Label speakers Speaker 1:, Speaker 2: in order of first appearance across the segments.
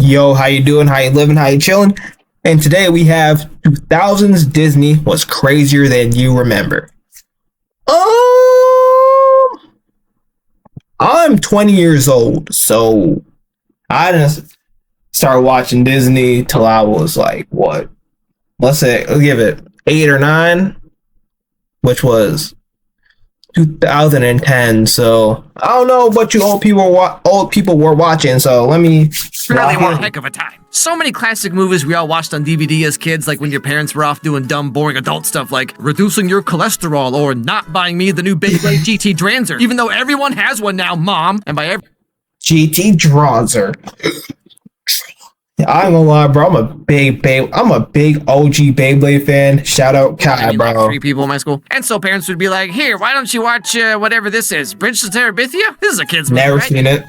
Speaker 1: Yo, how you doing? How you living? How you chilling? And today we have 2000s Disney was crazier than you remember. I'm 20 years old, so I didn't start watching Disney till I was like what? Let's give it 8 or 9, which was 2010. So I don't know what you old people were watching. So let me.
Speaker 2: Really one heck of a time. So many classic movies we all watched on DVD as kids, like when your parents were off doing dumb, boring adult stuff like reducing your cholesterol or not buying me the new Beyblade GT Dranzer, even though everyone has one now, Mom. And by every
Speaker 1: GT Dranzer. I ain't gonna lie, bro. I'm a big OG Beyblade fan. Shout out Kai, bro.
Speaker 2: Like 3 people in my school. And so parents would be like, here, why don't you watch whatever this is? Bridge to Terabithia? This is a kid's movie,
Speaker 1: Never
Speaker 2: right?
Speaker 1: seen it.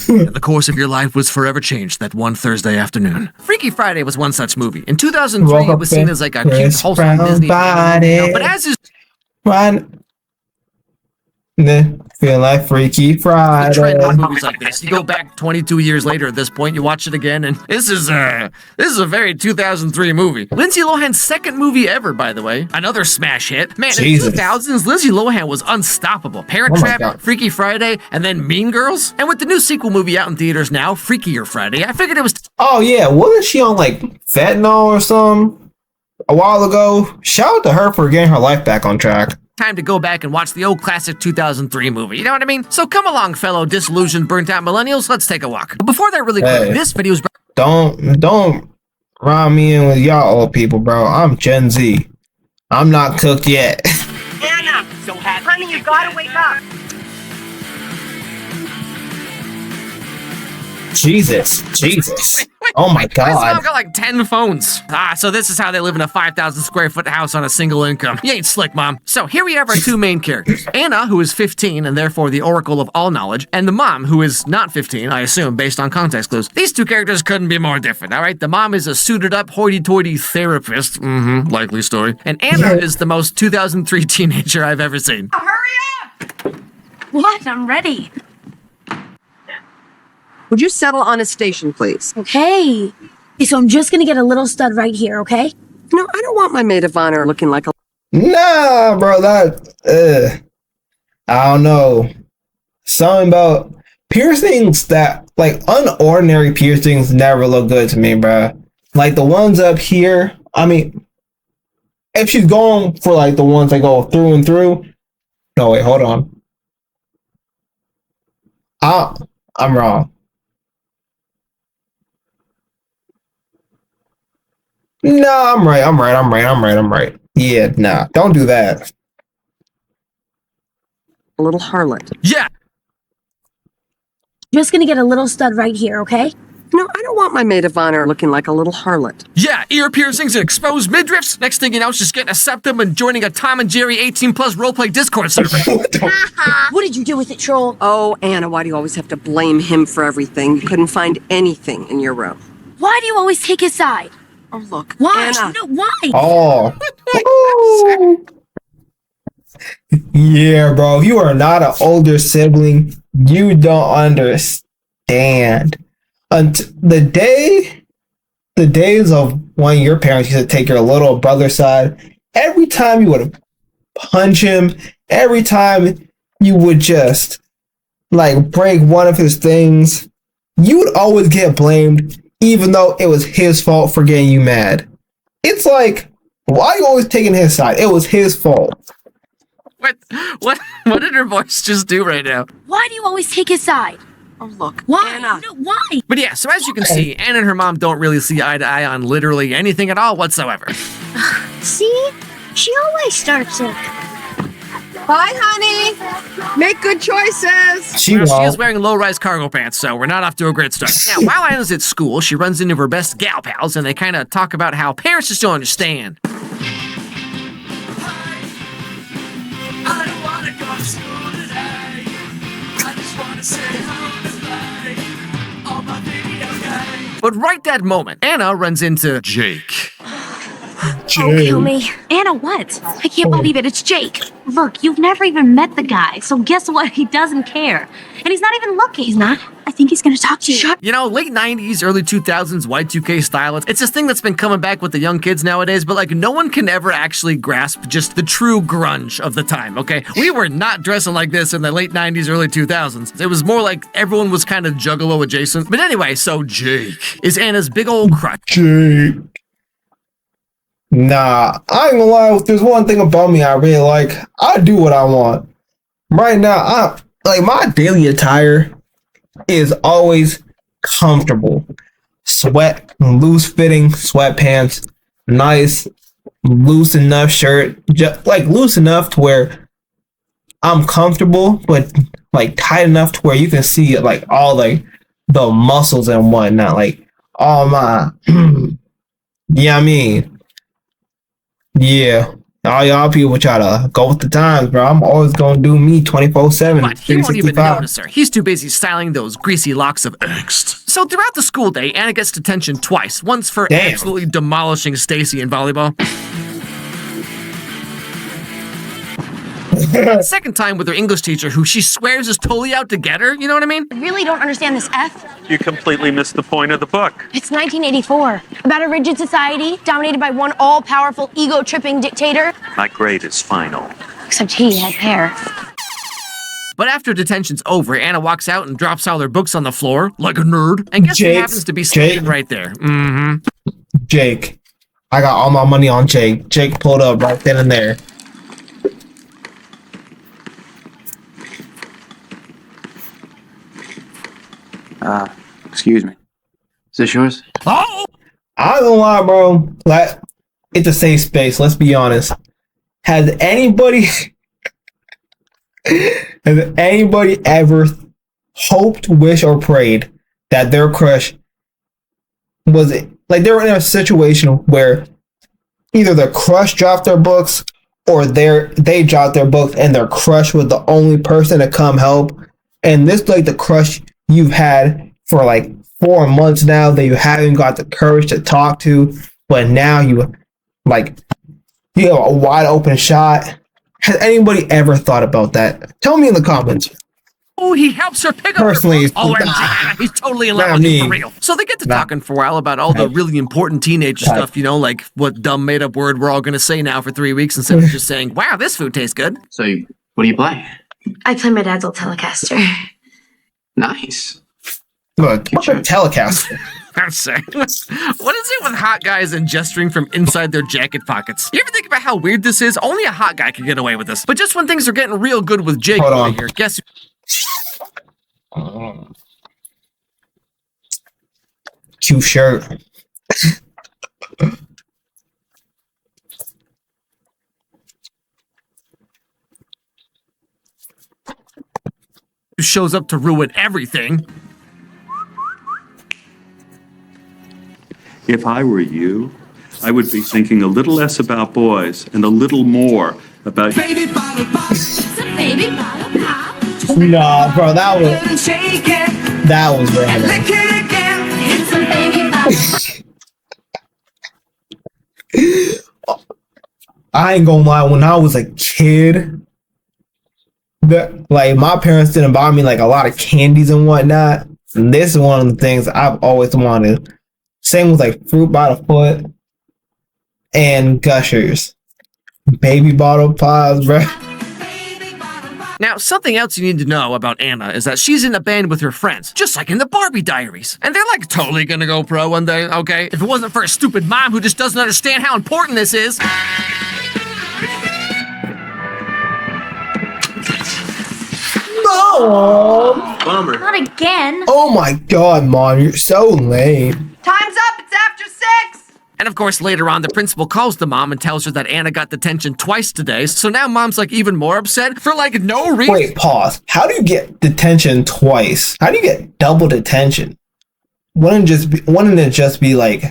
Speaker 2: The course of your life was forever changed that one Thursday afternoon. Freaky Friday was one such movie. In 2003, it was seen as like a cute, wholesome Disney film. But as is
Speaker 1: Feel like Freaky Friday.
Speaker 2: the trend on movies like this, you go back 22 years later at this point, you watch it again, and this is a very 2003 movie. Lindsay Lohan's second movie ever, by the way. Another smash hit. Man,
Speaker 1: Jesus.
Speaker 2: in the 2000s, Lindsay Lohan was unstoppable. Parent
Speaker 1: Oh my
Speaker 2: Trap,
Speaker 1: God.
Speaker 2: Freaky Friday, and then Mean Girls. And with the new sequel movie out in theaters now, Freakier Friday, I figured it was
Speaker 1: Oh yeah, wasn't she on like fentanyl or something a while ago? Shout out to her for getting her life back on track.
Speaker 2: time to go back and watch the old classic 2003 movie. You know what I mean? So come along, fellow disillusioned, burnt-out millennials. Let's take a walk. But before that, really quick, this video is...
Speaker 1: Don't rhyme me in with y'all old people, bro. I'm Gen Z. I'm not cooked yet.
Speaker 3: Anna, so happy. Honey, you gotta wake up.
Speaker 1: Jesus. Oh my
Speaker 2: My
Speaker 1: God.
Speaker 2: mom got like 10 phones. So this is how they live in a 5,000 square foot house on a single income. You ain't slick, Mom. So here we have our 2 main characters. Anna, who is 15 and therefore the oracle of all knowledge, and the mom, who is not 15, I assume, based on context clues. These 2 characters couldn't be more different, all right? The mom is a suited up hoity-toity therapist. Likely story. And Anna is the most 2003 teenager I've ever seen.
Speaker 3: Hurry up! What? I'm ready.
Speaker 4: Would you settle on a station, please?
Speaker 5: Okay. So I'm just gonna get a little stud right here, okay?
Speaker 4: No, I don't want my maid of honor looking like a...
Speaker 1: Nah, bro, I don't know. Something about piercings that, like, unordinary piercings never look good to me, bro. Like, the ones up here, I mean, if she's going for, like, the ones that go through and through. No, wait, hold on. I'm wrong. No, I'm right. Yeah, nah, don't do that.
Speaker 4: little harlot.
Speaker 2: Yeah!
Speaker 5: Just gonna get a little stud right here, okay?
Speaker 4: No, I don't want my maid of honor looking like a little harlot.
Speaker 2: Yeah, ear piercings and exposed midriffs. Next thing you know, she's getting a septum and joining a Tom and Jerry 18+ roleplay Discord server.
Speaker 5: What did you do with it, troll?
Speaker 4: Oh, Anna, why do you always have to blame him for everything? You couldn't find anything in your room.
Speaker 5: Why do you always take his side?
Speaker 4: Oh, look,
Speaker 5: Why?
Speaker 4: Anna.
Speaker 5: No, why?
Speaker 1: Oh. Yeah, bro. If you are not an older sibling, you don't understand. The days of when your parents used to take your little brother's side, every time you would punch him, every time you would just like break one of his things, you would always get blamed, even though it was his fault for getting you mad. It's like, why are you always taking his side? It was his fault.
Speaker 2: What did her voice just do right now?
Speaker 5: Why do you always take his side?
Speaker 4: Oh, look,
Speaker 5: Why?
Speaker 4: Anna.
Speaker 5: No, why?
Speaker 2: But yeah, so as you can see, Anna and her mom don't really see eye to eye on literally anything at all whatsoever.
Speaker 5: See? She always starts it.
Speaker 4: Bye, honey. Make good choices.
Speaker 1: She
Speaker 2: She is
Speaker 1: won't.
Speaker 2: wearing low-rise cargo pants, so we're not off to a great start. Now, while Anna's at school, she runs into her best gal pals, and they kind of talk about how parents just don't understand.
Speaker 6: I don't wanna go to school today. I just wanna sit home and play on my video game.
Speaker 2: But right that moment, Anna runs into Jake.
Speaker 5: kill me.
Speaker 3: Anna, what? I can't believe it. It's Jake. Look, you've never even met the guy, so guess what? He doesn't care. And he's not even looking. He's not?
Speaker 5: I think he's gonna talk to you.
Speaker 3: Shut
Speaker 2: You know, late 90s, early 2000s, Y2K style, it's this thing that's been coming back with the young kids nowadays, but like no one can ever actually grasp just the true grunge of the time, okay? We were not dressing like this in the late 90s, early 2000s. It was more like everyone was kind of Juggalo adjacent. But anyway, so Jake is Anna's big old crush.
Speaker 1: Jake. Nah, I ain't gonna lie. If there's one thing about me I really like, I do what I want. Right now, I like my daily attire is always comfortable. Loose fitting sweatpants, nice, loose enough shirt, just like loose enough to where I'm comfortable, but like tight enough to where you can see like all like the muscles and whatnot, like all my, yeah, I mean, yeah. All y'all people try to go with the times, bro. I'm always gonna do me 24/7.
Speaker 2: But he won't even
Speaker 1: 365.
Speaker 2: notice her. He's too busy styling those greasy locks of angst. So throughout the school day, Anna gets detention twice. Once for
Speaker 1: Damn.
Speaker 2: absolutely demolishing Stacy in volleyball. The second time with her English teacher, who she swears is totally out to get her. You know what I mean?
Speaker 3: I really don't understand this F.
Speaker 7: You completely missed the point of the book.
Speaker 3: It's 1984. About a rigid society dominated by one all-powerful, ego-tripping dictator.
Speaker 7: My grade is final.
Speaker 3: Except he had hair.
Speaker 2: But after detention's over, Anna walks out and drops all her books on the floor, like a nerd. And guess who
Speaker 1: Jake,
Speaker 2: happens to be standing
Speaker 1: Jake.
Speaker 2: right there? Mm-hmm.
Speaker 1: Jake. I got all my money on Jake. Jake pulled up right then and there.
Speaker 8: Excuse me. Is this yours?
Speaker 2: Oh!
Speaker 1: I don't lie, bro. Like, it's a safe space. Let's be honest. Has anybody ever hoped, wished, or prayed that their crush was like they were in a situation where either their crush dropped their books or they dropped their books and their crush was the only person to come help? And this like the crush you've had for like 4 months now that you haven't got the courage to talk to, but now you have a wide open shot. Has anybody ever thought about that? Tell me in the comments.
Speaker 2: Oh, he helps her pick up
Speaker 1: Personally,
Speaker 2: her books. Oh, Anna, he's totally in love with you for real. So they get to talking for a while about all the really important teenage stuff, you know, like what dumb made-up word we're all going to say now for 3 weeks instead of just saying, wow, this food tastes good.
Speaker 8: So, what do you play?
Speaker 3: I play my dad's old Telecaster.
Speaker 8: Nice.
Speaker 1: Look, what's a Telecaster?
Speaker 2: I'm saying. What is it with hot guys and gesturing from inside their jacket pockets? You ever think about how weird this is? Only a hot guy can get away with this. But just when things are getting real good with Jake
Speaker 1: Hold
Speaker 2: over
Speaker 1: on.
Speaker 2: here, guess
Speaker 1: Cute shirt.
Speaker 2: who shows up to ruin everything?
Speaker 7: If I were you, I would be thinking a little less about boys and a little more about
Speaker 6: Baby bottle pop,
Speaker 3: Baby bottle pop.
Speaker 1: Nah, bro, that
Speaker 6: and shake it,
Speaker 1: was random.
Speaker 6: lick it again.
Speaker 3: It's a baby bottle.
Speaker 1: I ain't gonna lie, when I was a kid, like my parents didn't buy me like a lot of candies and whatnot. And this is one of the things I've always wanted. Same with like Fruit by the Foot and Gushers. Baby bottle pops, bro.
Speaker 2: Now, something else you need to know about Anna is that she's in a band with her friends, just like in the Barbie Diaries. And they're like totally gonna go pro one day, okay? If it wasn't for a stupid mom who just doesn't understand how important this is.
Speaker 1: No!
Speaker 8: Bummer.
Speaker 3: Not again.
Speaker 1: Oh my god, Mom, you're so lame.
Speaker 3: Time's up. It's after 6.
Speaker 2: And of course, later on, the principal calls the mom and tells her that Anna got detention twice today. So now mom's like even more upset for like no reason.
Speaker 1: Wait, pause. How do you get detention twice? How do you get double detention? Wouldn't it just be like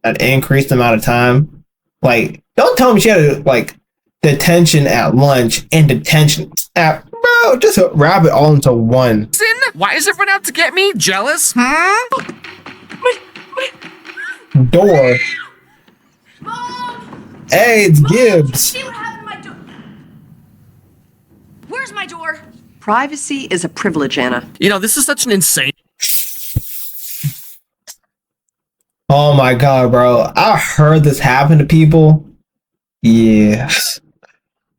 Speaker 1: an increased amount of time? Like, don't tell me she had like detention at lunch and detention at bro. Just wrap it all into one.
Speaker 2: Why is everyone out to get me? Jealous?
Speaker 1: Door. Hey, it's Gibbs.
Speaker 3: See what happened to my door? Where's my door?
Speaker 4: Privacy is a privilege, Anna.
Speaker 2: You know, this is such an insane.
Speaker 1: Oh my god, bro. I heard this happen to people. Yes.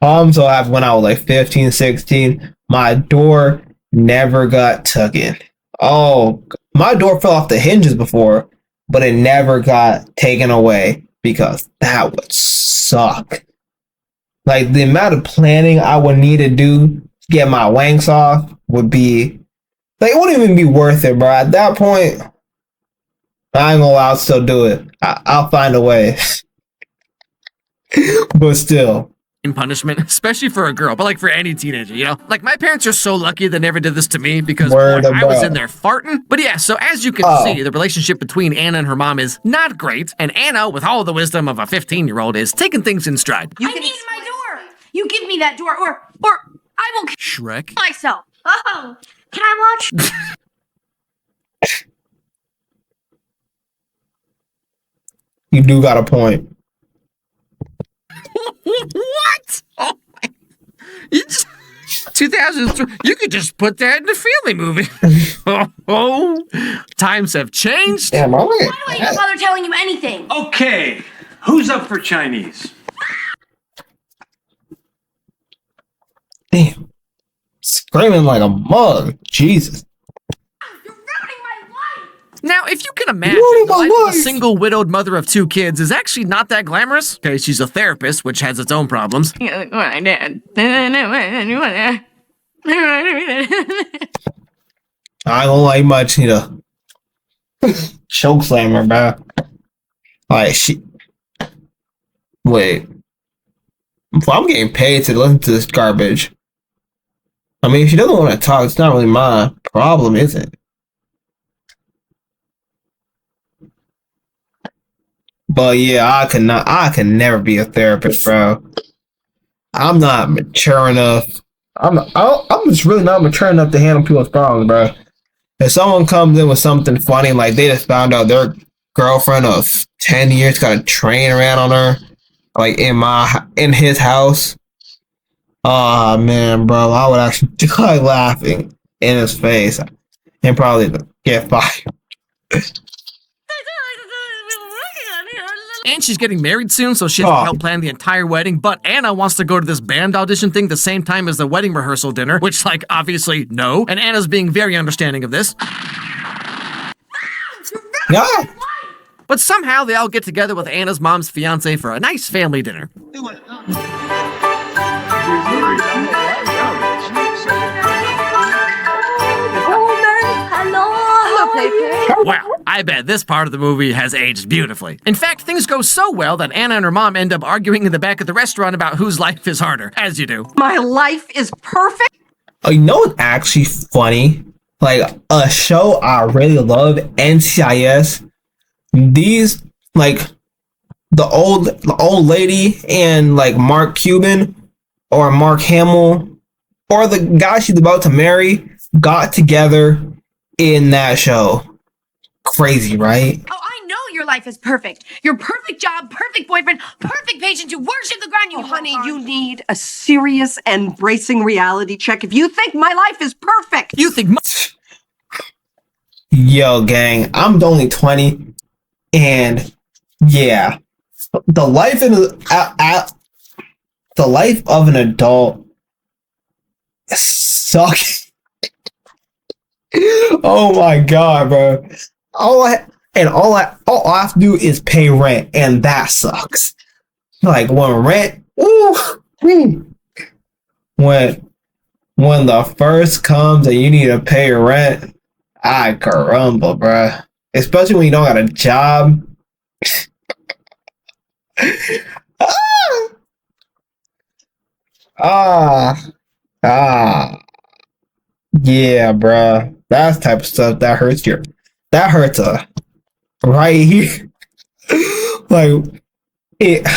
Speaker 1: I'm so happy when I was like 15, 16. My door never got taken. Oh, my door fell off the hinges before, but it never got taken away because that would suck. Like the amount of planning I would need to do to get my wanks off would be like, it wouldn't even be worth it, bro. At that point, I ain't gonna lie, I'll still do it. I'll find a way. But still.
Speaker 2: Punishment, especially for a girl, but like for any teenager, you know? Like my parents are so lucky they never did this to me because
Speaker 1: Word
Speaker 2: boy, I was
Speaker 1: about.
Speaker 2: in there farting. But yeah, so as you can see, the relationship between Anna and her mom is not great, and Anna, with all the wisdom of a 15-year-old, is taking things in stride.
Speaker 3: I need my door. You give me that door, or I will kill
Speaker 2: Shrek?
Speaker 3: myself. Oh, can I watch?
Speaker 1: You do got a point.
Speaker 2: What? Oh my. You just 2003. You could just put that in the family movie. Oh, times have changed.
Speaker 1: Damn,
Speaker 3: Why do I even bother telling you anything?
Speaker 7: Okay, who's up for Chinese?
Speaker 1: Damn. Screaming like a mug. Jesus.
Speaker 3: You're ruining my life.
Speaker 2: Now, if you can imagine,
Speaker 1: Ruining
Speaker 2: the
Speaker 1: my
Speaker 2: life of a
Speaker 1: life.
Speaker 2: single widowed mother of 2 kids is actually not that glamorous. Okay, she's a therapist, which has its own problems.
Speaker 1: I don't like much, you know. Choke slammer, bro. Like, she. Wait. I'm getting paid to listen to this garbage. I mean, if she doesn't want to talk, it's not really my problem, is it? But yeah, I can never be a therapist, bro. I'm not mature enough. I'm just really not mature enough to handle people's problems, bro. If someone comes in with something funny, like they just found out their girlfriend of 10 years got a train ran on her, like in his house. Oh man, bro, I would actually die laughing in his face and probably get fired.
Speaker 2: And she's getting married soon, so she has to help plan the entire wedding. But Anna wants to go to this band audition thing the same time as the wedding rehearsal dinner, which, like, obviously, no. And Anna's being very understanding of this.
Speaker 1: Yeah.
Speaker 2: But somehow they all get together with Anna's mom's fiance for a nice family dinner. Wow, I bet this part of the movie has aged beautifully. In fact, things go so well that Anna and her mom end up arguing in the back of the restaurant about whose life is harder, as you do.
Speaker 4: My life is perfect.
Speaker 1: Oh, you know what's actually funny? Like a show I really love, NCIS. These like the old lady and like Mark Cuban or Mark Hamill or the guy she's about to marry got together in that show. Crazy, right?
Speaker 3: Oh, I know your life is perfect. Your perfect job, perfect boyfriend, perfect patient. You worship the ground. You
Speaker 4: Honey, you need a serious and bracing reality check if you think my life is perfect.
Speaker 2: You think
Speaker 1: Yo, gang, I'm only 20, and yeah, the life of an adult sucks. Oh my god, bro! All I have to do is pay rent, and that sucks. Like when rent, when the first comes and you need to pay your rent. Ay, caramba, bruh. Especially when you don't got a job. Yeah, bruh. That's the type of stuff that hurts right here. Like it.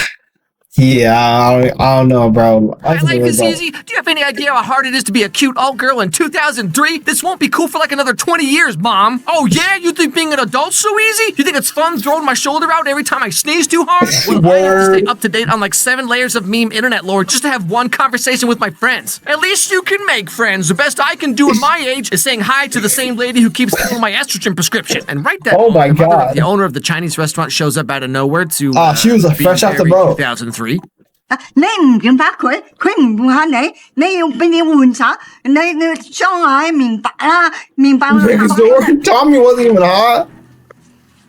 Speaker 1: Yeah, I don't know, bro.
Speaker 2: My life is easy. Do you have any idea how hard it is to be a cute alt girl in 2003? This won't be cool for like another 20 years, Mom. Oh yeah? You think being an adult's so easy? You think it's fun throwing my shoulder out every time I sneeze too hard? Well, I have to stay up to date on like 7 layers of meme internet lore just to have one conversation with my friends. At least you can make friends. The best I can do at my age is saying hi to the same lady who keeps filling my estrogen prescription. And right that
Speaker 1: Oh my
Speaker 2: the mother of
Speaker 1: God.
Speaker 2: the owner of the Chinese restaurant shows up out of nowhere to
Speaker 1: She was
Speaker 2: be
Speaker 1: fresh off the
Speaker 2: there in
Speaker 1: boat.
Speaker 2: 2003.
Speaker 9: 你唔明白佢唔明白你，你要俾你換手，你將來明白啦，明白啦。
Speaker 1: Nigga, so Tommy wasn't even hot.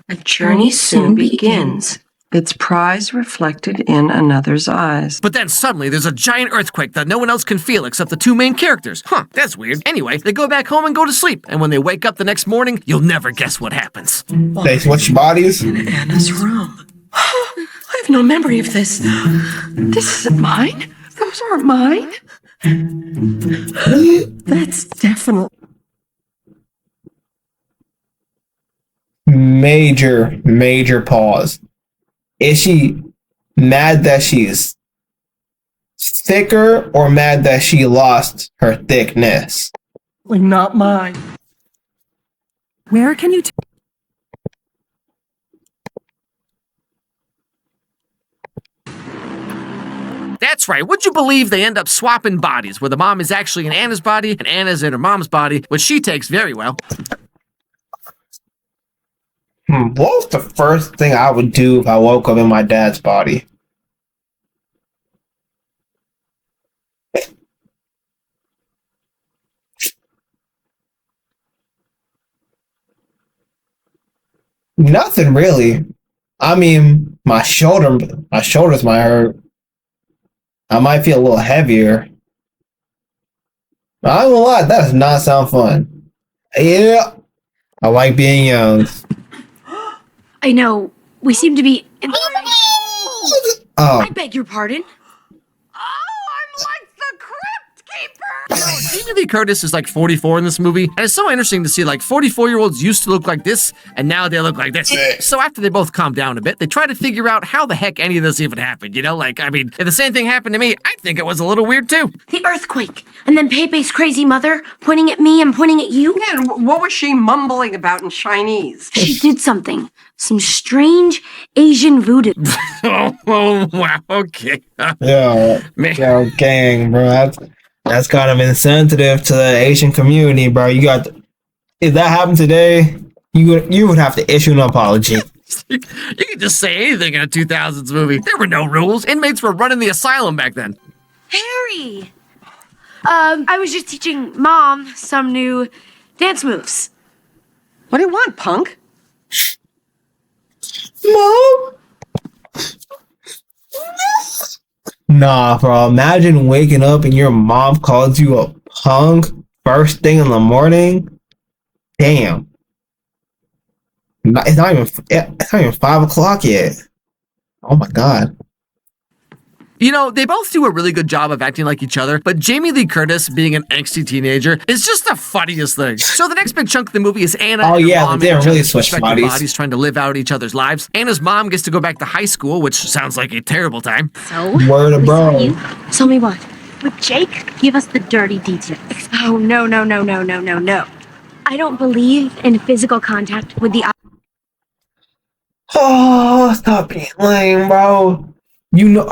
Speaker 4: A journey soon begins. Its prize reflected in another's eyes.
Speaker 2: But then suddenly there's a giant earthquake that no one else can feel except the 2 main characters. Huh, that's weird. Anyway, they go back home and go to sleep. And when they wake up the next morning, you'll never guess what happens.
Speaker 1: They switched bodies.
Speaker 4: Anna's room. I have no memory of this. This isn't mine. Those aren't mine. That's definitely.
Speaker 1: Major pause. Is she mad that she's thicker or mad that she lost her thickness?
Speaker 4: Not mine.
Speaker 5: Where can you
Speaker 2: That's right. Would you believe they end up swapping bodies, where the mom is actually in Anna's body and Anna's in her mom's body, which she takes very well.
Speaker 1: What was the first thing I would do if I woke up in my dad's body? Nothing really. I mean, my shoulders might hurt. I might feel a little heavier. I'm gonna lie, that does not sound fun. Yeah, I like being young.
Speaker 5: I know. We seem to be.
Speaker 1: Oh,
Speaker 5: I beg your pardon.
Speaker 2: Jamie Lee Curtis is like 44 in this movie, and it's so interesting to see like 44-year-olds used to look like this, and now they look like this. So after they both calm down a bit, they try to figure out how the heck any of this even happened. You know, like, I mean, if the same thing happened to me, I'd think it was a little weird too.
Speaker 5: The earthquake. And then Pepe's crazy mother pointing at me and pointing at you.
Speaker 4: And what was she mumbling about in Chinese?
Speaker 5: She did something. Some strange Asian voodoo.
Speaker 2: Oh, wow, okay.
Speaker 1: yo,
Speaker 2: Man.
Speaker 1: yo, gang, bro. That's kind of insensitive to the Asian community, bro. If that happened today, you would have to issue an apology.
Speaker 2: You could just say anything in a 2000s movie. There were no rules. Inmates were running the asylum back then.
Speaker 5: Harry! I was just teaching Mom some new dance moves.
Speaker 4: What do you want, punk?
Speaker 1: Mom? Nah, bro. Imagine waking up and your mom calls you a punk first thing in the morning. Damn. It's not even 5 o'clock yet. Oh my god.
Speaker 2: You know, they both do a really good job of acting like each other, but Jamie Lee Curtis, being an angsty teenager, is just the funniest thing. So the next big chunk of the movie is Anna
Speaker 1: Oh,
Speaker 2: and her
Speaker 1: yeah,
Speaker 2: mom
Speaker 1: they
Speaker 2: and each
Speaker 1: really
Speaker 2: other's
Speaker 1: switched
Speaker 2: respective
Speaker 1: bodies.
Speaker 2: trying to live out each other's lives. Anna's mom gets to go back to high school, which sounds like a terrible time.
Speaker 3: So,
Speaker 1: Word of
Speaker 3: we saw
Speaker 1: bro.
Speaker 3: you
Speaker 5: Tell me what?
Speaker 3: with Jake. Give us the dirty details.
Speaker 5: Oh, no. I don't believe in physical contact with the
Speaker 1: Oh, stop being lame, bro. You know,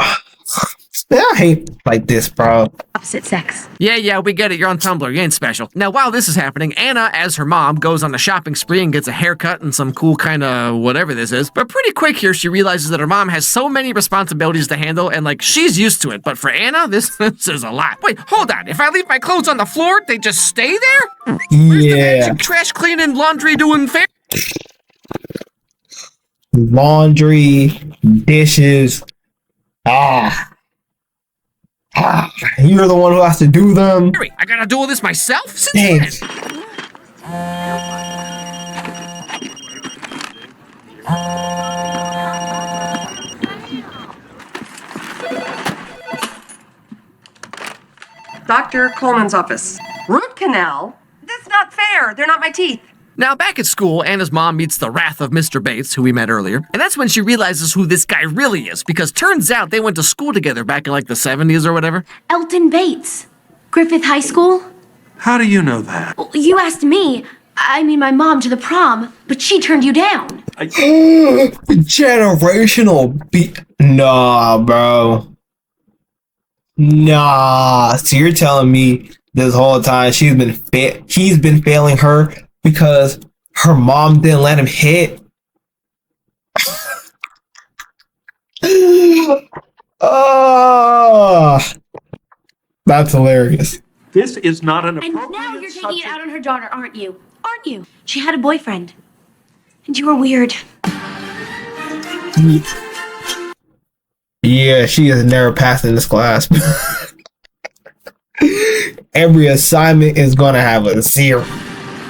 Speaker 1: man, I hate like this, bro.
Speaker 3: Opposite sex.
Speaker 2: Yeah, we get it. You're on Tumblr. You ain't special. Now, while this is happening, Anna, as her mom, goes on a shopping spree and gets a haircut and some cool kind of whatever this is. But pretty quick here, she realizes that her mom has so many responsibilities to handle, and like, she's used to it. But for Anna, this is a lot. Wait, hold on. If I leave my clothes on the floor, they just stay there?
Speaker 1: Yeah,
Speaker 2: Trash cleaning, laundry doing fair.
Speaker 1: laundry, dishes. You're the one who has to do them.
Speaker 2: I gotta do all this myself? Since
Speaker 1: Dang.
Speaker 2: when?
Speaker 4: Dr. Coleman's office. Root canal? That's not fair. They're not my teeth.
Speaker 2: Now, back at school, Anna's mom meets the wrath of Mr. Bates, who we met earlier, and that's when she realizes who this guy really is, because turns out they went to school together back in like the 70s or whatever.
Speaker 5: Elton Bates. Griffith High School.
Speaker 7: How do you know that?
Speaker 5: Well, you asked me, I mean my mom, to the prom, but she turned you down.
Speaker 1: Generational Nah, bro. Nah. So you're telling me this whole time he's been failing her because her mom didn't let him hit? Oh, that's hilarious.
Speaker 7: This is not an
Speaker 5: And
Speaker 7: appropriate
Speaker 5: now you're taking it
Speaker 7: subject.
Speaker 5: out on her daughter, aren't you? Aren't you? She had a boyfriend. And you were weird.
Speaker 1: Yeah, she is never passing this class. Every assignment is gonna have a 0.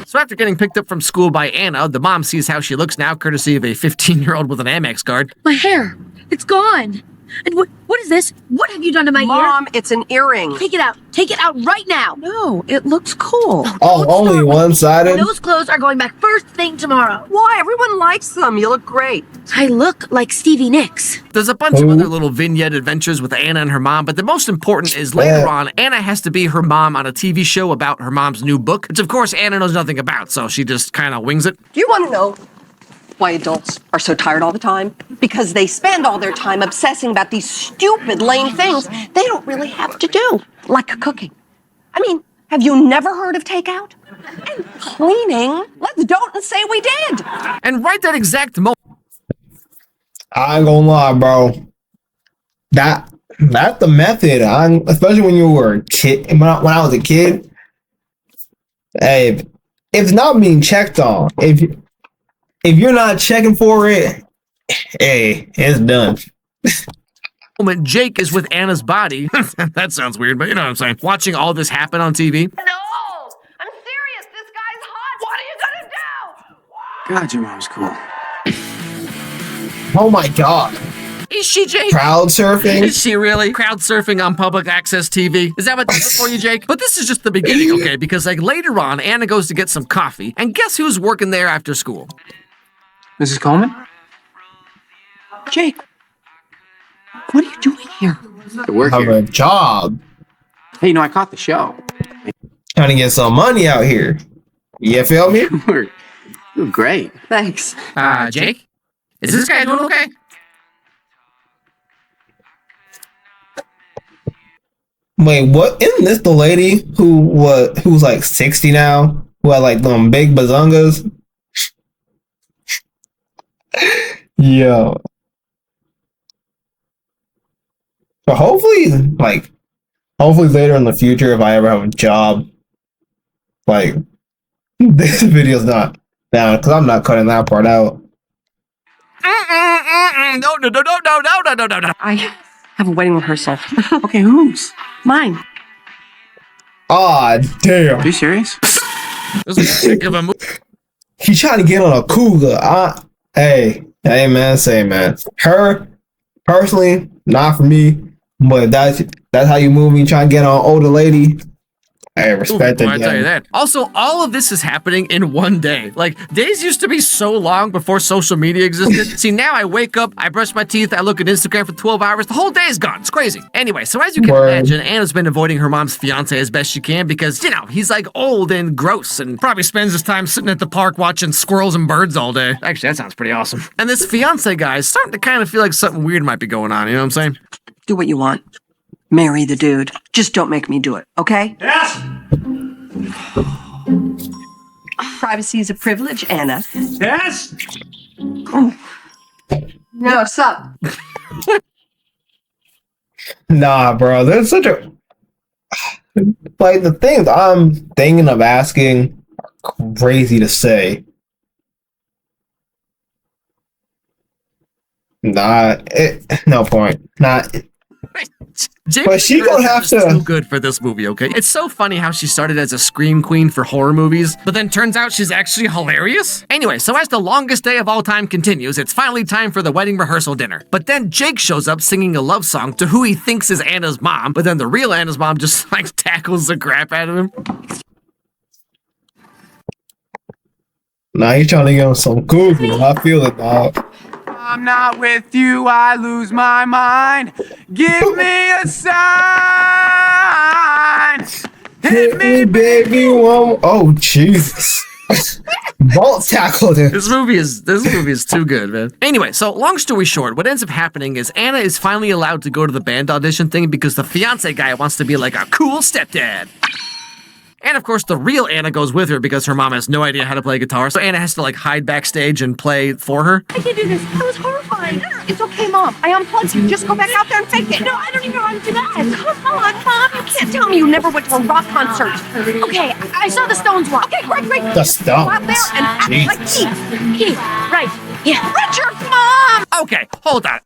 Speaker 2: So after getting picked up from school by Anna, the mom sees how she looks now, courtesy of a 15-year-old with an Amex card.
Speaker 4: My hair. It's gone. And what is this? What have you done to my
Speaker 10: Mom, it's an earring.
Speaker 4: Take it out. Take it out right now. No, it looks cool.
Speaker 1: Oh, only one-sided?
Speaker 4: Those clothes are going back first thing tomorrow.
Speaker 10: Why? Everyone likes them. You look great.
Speaker 4: I look like Stevie Nicks.
Speaker 2: There's a bunch of other little vignette adventures with Anna and her mom, but the most important is later on, Anna has to be her mom on a TV show about her mom's new book, which of course Anna knows nothing about, so she just kind of wings it.
Speaker 10: Do you want to know why adults are so tired all the time? Because they spend all their time obsessing about these stupid, lame things they don't really have to do, like cooking. I mean, have you never heard of takeout? And cleaning? Let's don't say we did.
Speaker 2: And right that exact moment,
Speaker 1: I ain't gonna lie, bro. That's the method. Especially when you were a kid. When I was a kid, hey, if it's not being checked on, if you're not checking for it, hey, it's done.
Speaker 2: Jake is with Anna's body. That sounds weird, but you know what I'm saying. Watching all this happen on TV.
Speaker 10: No, I'm serious. This guy's hot. What are you gonna do?
Speaker 8: God, your mom's cool.
Speaker 1: Oh my god.
Speaker 2: Is she, Jake?
Speaker 1: Crowd surfing?
Speaker 2: Is she really? Crowd surfing on public access TV? Is that what this is for you, Jake? But this is just the beginning, okay? Because like later on, Anna goes to get some coffee, and guess who's working there after school?
Speaker 8: Mrs. Coleman?
Speaker 4: Jake, what are you doing here?
Speaker 8: I work
Speaker 1: Have
Speaker 8: here.
Speaker 1: a job.
Speaker 8: Hey, I caught the show.
Speaker 1: Trying to get some money out here. You feel me?
Speaker 8: You're great.
Speaker 10: Thanks.
Speaker 2: Jake? Is this guy doing okay?
Speaker 1: Wait, what? Isn't this the lady who's like 60 now? Who had like them big bazongas? Yo. So hopefully later in the future, if I ever have a job, like this video's not down because I'm not cutting that part out.
Speaker 2: No.
Speaker 10: I have a wedding rehearsal.
Speaker 8: Okay, whose?
Speaker 10: Mine.
Speaker 1: Ah, damn.
Speaker 8: Are you serious?
Speaker 2: This is a heck of a movie.
Speaker 1: He's trying to get on a cougar. Hey, man, say man. Her, personally, not for me. But that's how you move. You try to get on an older lady. I respect
Speaker 2: Ooh,
Speaker 1: it.
Speaker 2: I tell you that. Also, all of this is happening in one day. Like, days used to be so long before social media existed. See, now I wake up, I brush my teeth, I look at Instagram for 12 hours, the whole day is gone. It's crazy. Anyway, so as you can imagine, Anna's been avoiding her mom's fiance as best she can because, he's like old and gross and probably spends his time sitting at the park watching squirrels and birds all day. Actually, that sounds pretty awesome. And this fiance guy is starting to kind of feel like something weird might be going on, you know what I'm saying?
Speaker 10: Do what you want. Marry the dude. Just don't make me do it, okay?
Speaker 6: Yes!
Speaker 10: Privacy is a privilege, Anna.
Speaker 6: Yes!
Speaker 10: No, what's up?
Speaker 1: Nah, bro. There's such a like the things I'm thinking of asking are crazy to say. No point. But she gonna have to.
Speaker 2: So good for this movie, okay? It's so funny how she started as a scream queen for horror movies, but then turns out she's actually hilarious. Anyway, so as the longest day of all time continues, it's finally time for the wedding rehearsal dinner. But then Jake shows up singing a love song to who he thinks is Anna's mom, but then the real Anna's mom just like tackles the crap out of him.
Speaker 1: Nah, he's trying to get on some Google. I feel it, dog.
Speaker 6: I'm not with you, I lose my mind. Give me a sign.
Speaker 1: Hit me, baby. Oh, Jesus. Bolt tackled him.
Speaker 2: This movie is too good, man. Anyway, so long story short, what ends up happening is Anna is finally allowed to go to the band audition thing because the fiance guy wants to be like a cool stepdad. And of course, the real Anna goes with her because her mom has no idea how to play guitar. So Anna has to like hide backstage and play for her.
Speaker 10: I can do this. That was horrifying. It's okay, Mom. I unplugged you. Just go back out there and fake it.
Speaker 3: No, I don't even know how to do that.
Speaker 10: Come on, Mom. You can't tell me you never went to a rock concert.
Speaker 3: Okay, I saw the Stones once.
Speaker 10: Okay, great.
Speaker 1: The Stones.
Speaker 10: Go out there and act like Keith.
Speaker 3: Keith, right. Yeah.
Speaker 10: Richard's mom!
Speaker 2: Okay, hold on.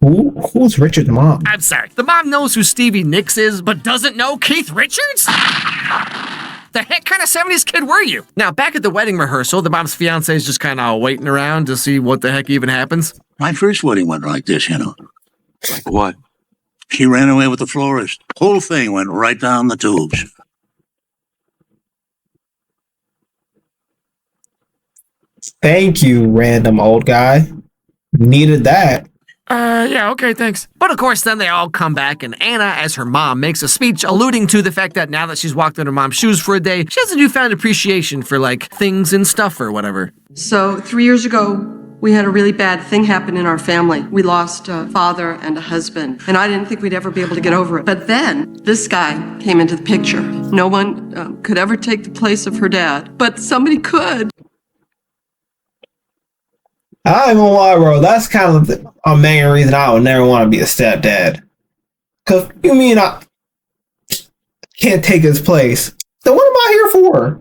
Speaker 1: Who's Richard's mom?
Speaker 2: I'm sorry. The mom knows who Stevie Nicks is, but doesn't know Keith Richards? The heck kind of 70s kid were you? Now, back at the wedding rehearsal, the mom's fiance is just kind of waiting around to see what the heck even happens.
Speaker 11: My first wedding went like this, you know.
Speaker 8: What?
Speaker 11: She ran away with the florist. Whole thing went right down the tubes.
Speaker 1: Thank you, random old guy. Needed that.
Speaker 2: Yeah, okay, thanks. But of course, then they all come back, and Anna, as her mom, makes a speech alluding to the fact that now that she's walked in her mom's shoes for a day, she has a newfound appreciation for, like, things and stuff or whatever.
Speaker 4: So 3 years ago, we had a really bad thing happen in our family. We lost a father and a husband, and I didn't think we'd ever be able to get over it. But then this guy came into the picture. No one could ever take the place of her dad, but somebody could.
Speaker 1: I ain't gonna lie, bro. That's kind of a main reason I would never want to be a stepdad. Cause you mean I can't take his place? Then what am I here for?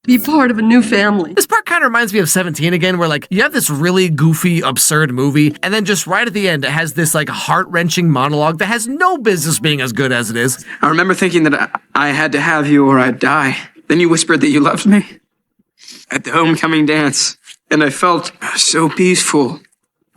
Speaker 4: Be part of a new family.
Speaker 2: This part kind of reminds me of 17 again, where like you have this really goofy, absurd movie, and then just right at the end, it has this like heart-wrenching monologue that has no business being as good as it is.
Speaker 8: I remember thinking that I had to have you or I'd die. Then you whispered that you loved me at the homecoming dance. And I felt so peaceful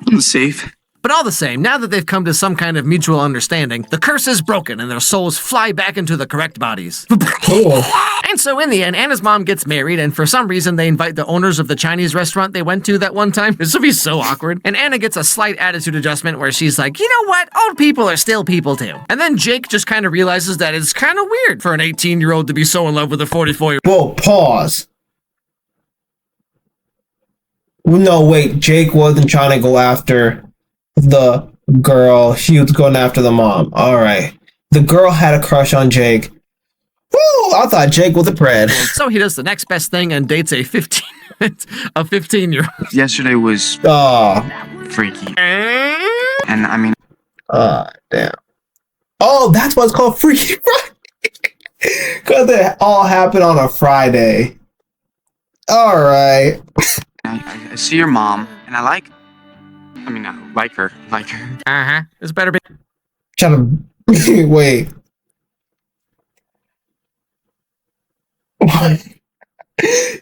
Speaker 8: and safe.
Speaker 2: But all the same, now that they've come to some kind of mutual understanding, the curse is broken and their souls fly back into the correct bodies.
Speaker 1: Cool.
Speaker 2: And so in the end, Anna's mom gets married, and for some reason they invite the owners of the Chinese restaurant they went to that one time. This will be so awkward. And Anna gets a slight attitude adjustment where she's like, you know what? Old people are still people too. And then Jake just kind of realizes that it's kind of weird for an 18-year-old to be so in love with a 44-year-old.
Speaker 1: Well, pause. No, wait. Jake wasn't trying to go after the girl. She was going after the mom. All right. The girl had a crush on Jake. Woo! I thought Jake was a pred.
Speaker 2: So he does the next best thing and dates a 15-year-old.
Speaker 8: Yesterday was freaky. And I mean...
Speaker 1: Damn. Oh, that's what's called Freaky Friday. Because it all happened on a Friday. All right.
Speaker 8: I see your mom, and I like her.
Speaker 2: Uh-huh. This better be...
Speaker 1: Trying to... Wait. What?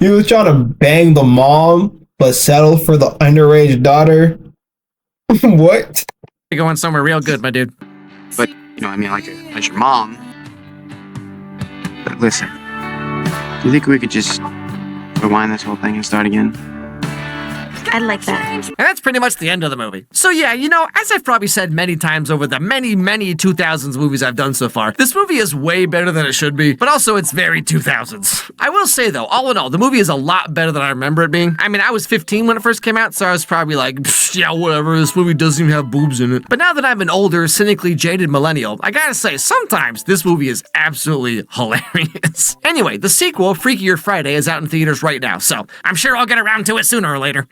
Speaker 1: You was trying to bang the mom, but settle for the underage daughter? What?
Speaker 2: You're going somewhere real good, my dude.
Speaker 8: But, as your mom. But listen, do you think we could just rewind this whole thing and start again?
Speaker 3: I'd like that.
Speaker 2: And that's pretty much the end of the movie. So yeah, as I've probably said many times over the many 2000s movies I've done so far, this movie is way better than it should be, but also it's very 2000s. I will say though, all in all, the movie is a lot better than I remember it being. I mean, I was 15 when it first came out, so I was probably like, yeah, whatever, this movie doesn't even have boobs in it. But now that I'm an older, cynically jaded millennial, I gotta say, sometimes this movie is absolutely hilarious. Anyway, the sequel, Freakier Friday, is out in theaters right now, so I'm sure I'll get around to it sooner or later.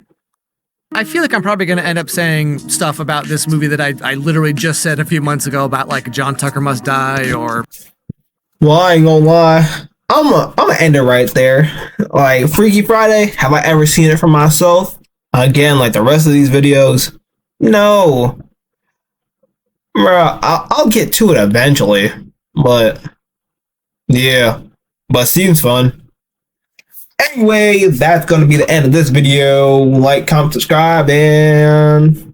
Speaker 2: I feel like I'm probably going to end up saying stuff about this movie that I literally just said a few months ago about, like, John Tucker Must Die, or...
Speaker 1: Well, I ain't gonna lie. I'm gonna end it right there. Like, Freaky Friday, have I ever seen it for myself? Again, like the rest of these videos, no. Bruh, I'll get to it eventually. But, yeah. But seems fun. Anyway, that's going to be the end of this video. Like, comment, subscribe, and